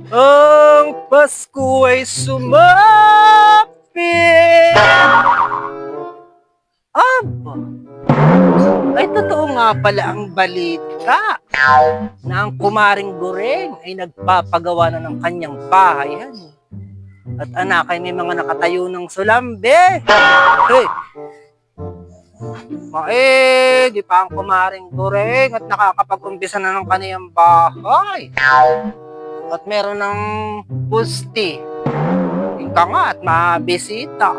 Ang Pasko ay sumapit. Aba, ay totoo nga pala ang balita na ang kumaring Goreng ay nagpapagawa na ng kanyang bahay. At anak ay may mga nakatayo ng sulambe. Hey, di pa ang kumaring Goreng at nakakapag-umpisa na ng kaniyang bahay. At meron ng pusti. Ika nga at mabisita.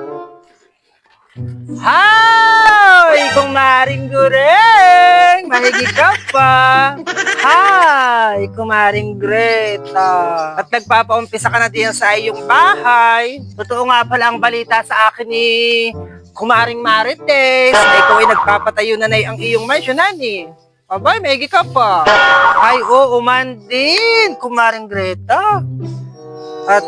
Hi! Kumaring Goreng! Mahigi ka pa! Hi! Kumaring Greta! At nagpapaumpisa ka na diyan sa iyong bahay. Totoo nga pala ang balita sa akin ni Kumaring Marites. Ikaw ay nagpapatayo na ang iyong mansion, nani. Abay, mahigi ka pa. Ay, oo man din, Kumaring Greta. At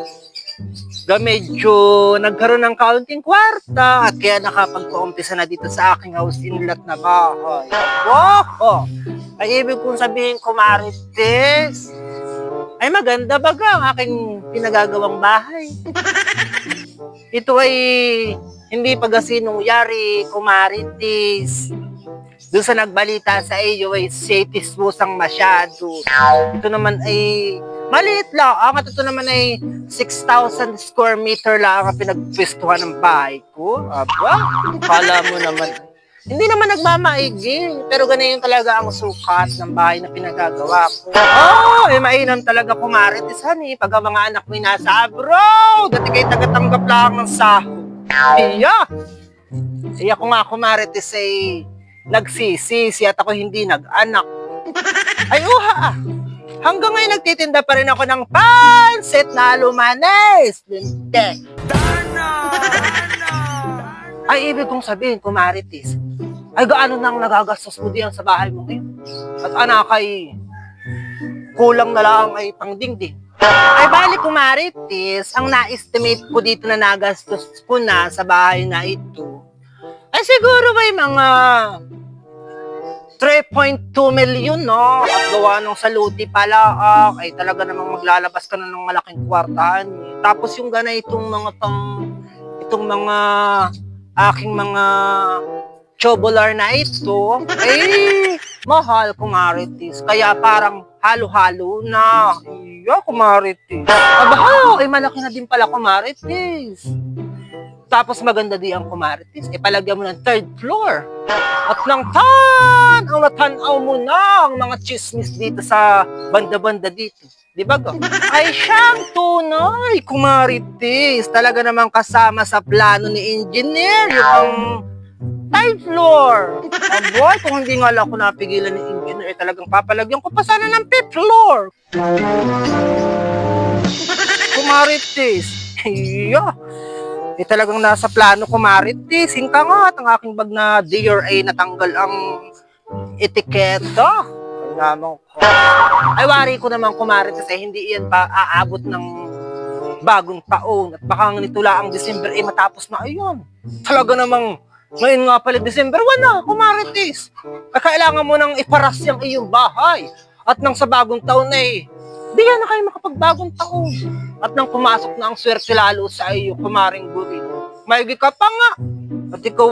medyo nagkaroon ng kaunting kwarta at kaya nakapagpa-umpisa na dito sa aking house inlet na bahay. Wow! Ay ibig kong sabihin, Kumarites, ay maganda baga ang aking pinagagawang bahay. Ito ay hindi pagasinungyari, Kumarites. Doon sa nagbalita sa iyo ay setismusang masyado. Ito naman ay maliit lang. At ito naman ay 6,000 square meter lang ang pinagpwestuhan ng bahay ko. Aba, kala mo naman. Hindi naman nagmamaigi. Pero ganyan talaga ang sukat ng bahay na pinagagawa ko. Mainam talaga Kumarites, honey. Pag ang mga anak mo nasa abroad, dati kayo tagatanggap lang ng sahod. Iya ko nga Kumarites ay nagsisisi at ako hindi nag-anak. Ay uha! Hanggang ngayon nagtitinda pa rin ako ng pansit na lumanes. Linte. Ay ibig kong sabihin, Kumarites, ay gaano nang nagagastos mo diyan sa bahay mo ngayon? At anak ay kulang na lang ay pangdingding. Ay bali Kumarites, ang na-estimate ko dito na nagastos ko na sa bahay na ito, ay siguro may mga 3.2 million, no? At gawa nung saluti pala, ay talaga namang maglalabas ka na ng malaking kwartahan. Tapos yung gana itong mga aking mga tubular na ito, ay mahal, Kumarites. Kaya parang halo-halo na. Iya, Kumarites. Aba, ay malaki na din pala, Kumarites. Tapos maganda di ang Kumarites, palagyan mo ng 3rd floor. At nang ang natanaw mo na ang mga chismis dito sa banda-banda dito. Di ba ga? Ay siyang tunay, Kumarites. Talaga namang kasama sa plano ni engineer yung 3rd floor. Aboy, kung hindi nga lang ako napigilan ni engineer, talagang papalagyan ko pa sana ng 5th floor. Kumarites. Iya. Talagang nasa plano, Kumarites. Hingka nga at ang aking bag na DRA natanggal ang etiketa. Ay naman ko. Ay wari ko naman, Kumarites, hindi yan pa aabot ng bagong taon. At baka nito lang ang December matapos na. Ayun. Talaga namang ngayon nga pala December 1 na, Kumarites. Ay kailangan mo nang iparas yung iyong bahay. At nang sa bagong taon di yan na kayo makapagbagong taon. At nang pumasok na ang swerte lalo sa iyo, Kumaring Goreng, maigi ka pa nga. At ikaw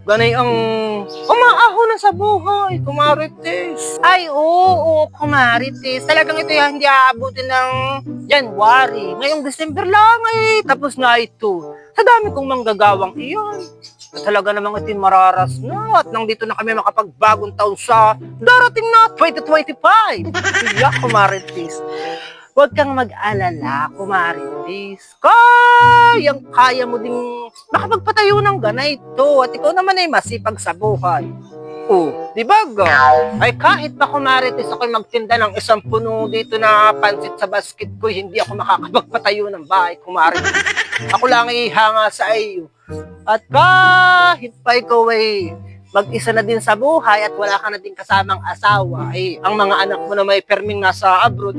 ganay ang umaaho na sa buhay, Kumarites. Ay, oo, Kumarites. Talagang ito hindi aabutin ng January. Ngayong December lang tapos na ito. Sa dami kong manggagawang iyon. Talaga namang ito mararas na. At nang dito na kami makapagbagong taon sa darating na 2025. Iya, Kumarites. Huwag kang mag-alala, Kumarites. Kaya mo ding makapagpatayo ng ganito. At ikaw naman masipag sa buhay. Di ba ga? Ay kahit pa, Kumarites, ako'y magtinda ng isang puno dito na pansit sa basket ko, hindi ako makakapagpatayo ng bahay, Kumarites. Ako lang ihanga sa iyo. At kahit pa ikaw mag-isa na din sa buhay at wala ka na din kasamang asawa, ang mga anak mo na may perming nasa abroad,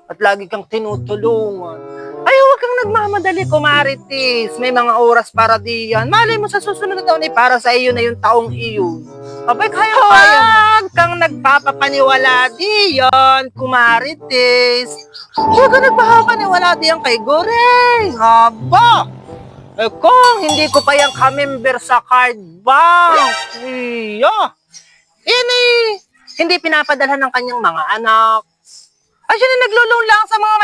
at lagi kang tinutulungan. Ay, huwag kang nagmamadali, Kumarites. May mga oras para diyan. Malay mo sa susunod na taon para sa iyo na yung taong iyon. Abay, huwag kang nagpapapaniwala diyan, kumarites. Huwag kang nagpapapaniwala diyan kay Goreng. Aba, eh kung hindi ko pa yan ka-member sa card bank, iya. Yan eh, hindi pinapadala ng kanyang mga anak. Ay, siya na naglo-loan lang sa mga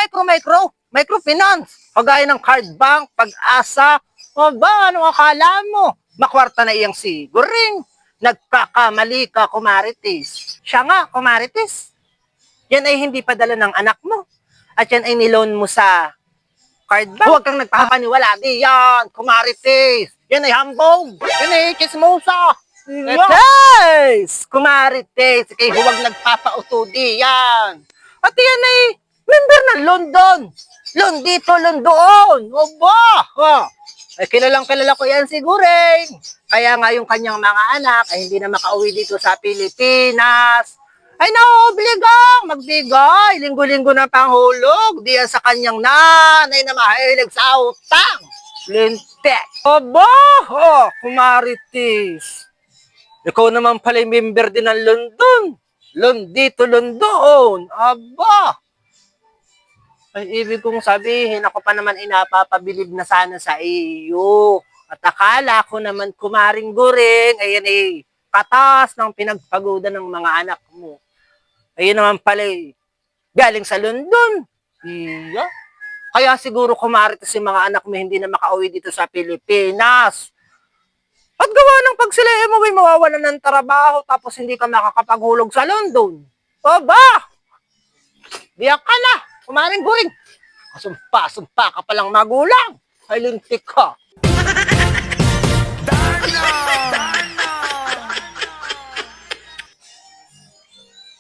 microfinance. Kagaya ng card bank, Pag-asa. Aba, ano akala mo? Makwarta na iyang si Goreng. Nagkakamali ka, kumarites. Siya nga, kumarites. Yan ay hindi padala ng anak mo. At yan ay niloan mo sa card bank. Huwag kang nagpapaniwala. Di yan, kumarites. Yan ay hambog. Yan ay chismosa. Yes! Kumarites. Kaya huwag nagpapauto. Di yan. At yan ay member ng London. Loan dito, loan doon. Aba! Ay, kilala ko yan si Goreng. Kaya nga yung kanyang mga anak ay hindi na makauwi dito sa Pilipinas. Ay, naobligang magbigay. Linggo-linggo na panghulog. Diyan sa kanyang nanay na mahilig sa utang. Lintek. Aba! Kumarites. Ikaw naman pala yung member din ng London. Loan dito, loan doon. Aba! Ay, ibig kong sabihin, ako pa naman inapapabilib na sana sa iyo. At akala ko naman, kumaring Goreng, ayan eh, katas ng pinagpagudan ng mga anak mo. Ayun naman pala eh, galing sa London. Iya. Kaya siguro kumarites si mga anak mo hindi na makauwi dito sa Pilipinas. At gawa ng pag sila mo ay mawawalan ng trabaho tapos hindi ka makakapaghulog sa London. Aba! Diyan ka na! Kumaring Goreng, sumpa ka palang magulang. Ay, lintik ka.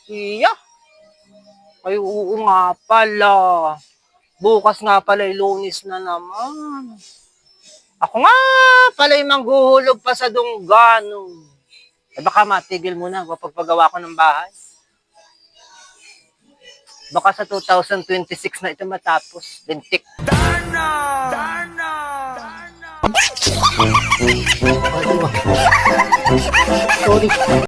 Iya. Ay, oo nga pala. Bukas nga pala, Lunes na naman. Ako nga pala yung manghuhulog pa sa Dunggano. Eh, baka matigil muna pagpagawa ko ng bahay. Baka sa 2026 na ito matapos. Lintik. Darna! Darna! Sorry.